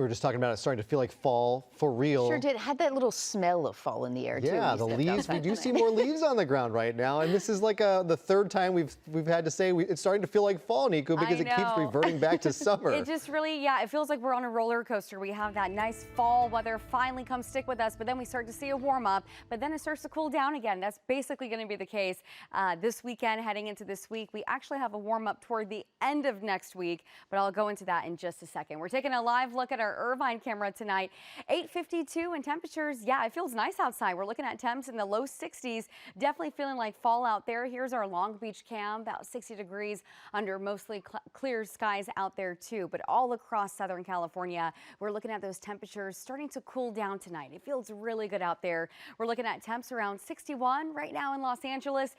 We were just talking about it starting to feel like fall for real. Sure did. Had that little smell of fall in the air, too. Yeah, the leaves. We do see more leaves on the ground right now, and this is like the third time we've had to say it's starting to feel like fall, Nico, because it keeps reverting back to summer. It just really, it feels like we're on a roller coaster. We have that nice fall weather finally come stick with us, but then we start to see a warm up, but then it starts to cool down again. That's basically going to be the case this weekend, heading into this week. We actually have a warm up toward the end of next week, but I'll go into that in just a second. We're taking a live look at our Irvine camera tonight. 8:52 and temperatures. Yeah, it feels nice outside. We're looking at temps in the low 60s. Definitely feeling like fall out there. Here's our Long Beach cam, about 60 degrees under mostly clear skies out there too. But all across Southern California, we're looking at those temperatures starting to cool down tonight. It feels really good out there. We're looking at temps around 61 right now in Los Angeles,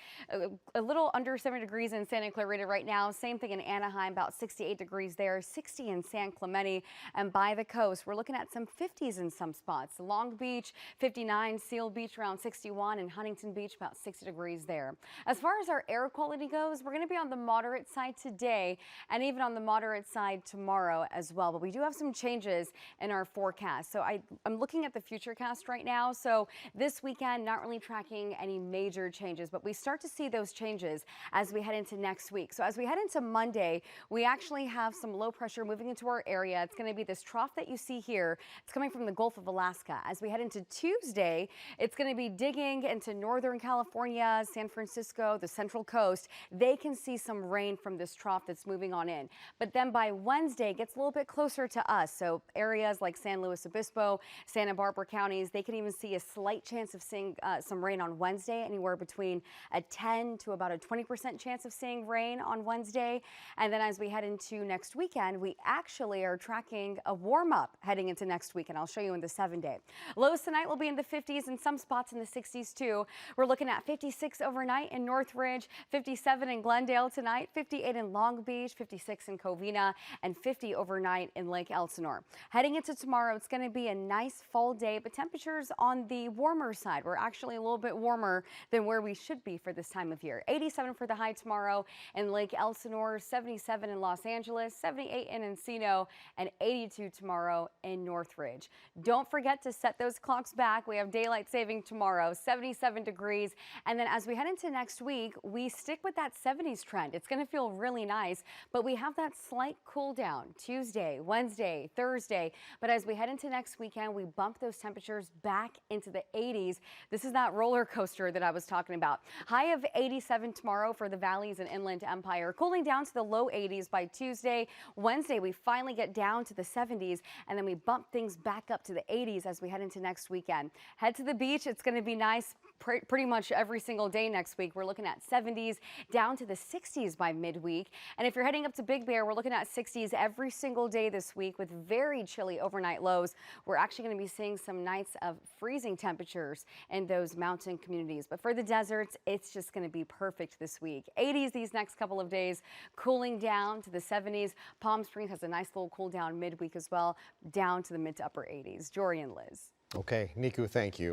a little under 70 degrees in Santa Clarita right now. Same thing in Anaheim, about 68 degrees there, 60 in San Clemente, and by the coast, we're looking at some 50s in some spots. Long Beach, 59, Seal Beach around 61, and Huntington Beach about 60 degrees there. As far as our air quality goes, we're going to be on the moderate side today and even on the moderate side tomorrow as well. But we do have some changes in our forecast. So I'm looking at the Futurecast right now. So this weekend, not really tracking any major changes, but we start to see those changes as we head into next week. So as we head into Monday, we actually have some low pressure moving into our area. It's going to be this trough that you see here. It's coming from the Gulf of Alaska. As we head into Tuesday, it's going to be digging into Northern California, San Francisco, the Central Coast. They can see some rain from this trough that's moving on in. But then by Wednesday, it gets a little bit closer to us. So areas like San Luis Obispo, Santa Barbara counties, they can even see a slight chance of seeing some rain on Wednesday, anywhere between a 10 to about a 20% chance of seeing rain on Wednesday. And then as we head into next weekend, we actually are tracking a warm up heading into next week, and I'll show you in the 7-day. Lows tonight will be in the 50s and some spots in the 60s too. We're looking at 56 overnight in Northridge, 57 in Glendale tonight, 58 in Long Beach, 56 in Covina, and 50 overnight in Lake Elsinore. Heading into tomorrow, it's going to be a nice fall day, but temperatures on the warmer side. We're actually a little bit warmer than where we should be for this time of year. 87 for the high tomorrow in Lake Elsinore, 77 in Los Angeles, 78 in Encino, and 82 tomorrow in Northridge. Don't forget to set those clocks back. We have daylight saving tomorrow, 77 degrees. And then as we head into next week, we stick with that 70s trend. It's going to feel really nice, but we have that slight cool down Tuesday, Wednesday, Thursday. But as we head into next weekend, we bump those temperatures back into the 80s. This is that roller coaster that I was talking about. High of 87 tomorrow for the valleys and inland empire, cooling down to the low 80s by Tuesday. Wednesday, we finally get down to the 70s, and then we bump things back up to the 80s as we head into next weekend. Head to the beach. It's going to be nice pretty much every single day next week. We're looking at 70s down to the 60s by midweek. And if you're heading up to Big Bear, we're looking at 60s every single day this week with very chilly overnight lows. We're actually going to be seeing some nights of freezing temperatures in those mountain communities. But for the deserts, it's just going to be perfect this week. 80s these next couple of days, cooling down to the 70s. Palm Springs has a nice little cool down midweek as well, down to the mid to upper 80s. Jory and Liz. Okay, Nico, thank you.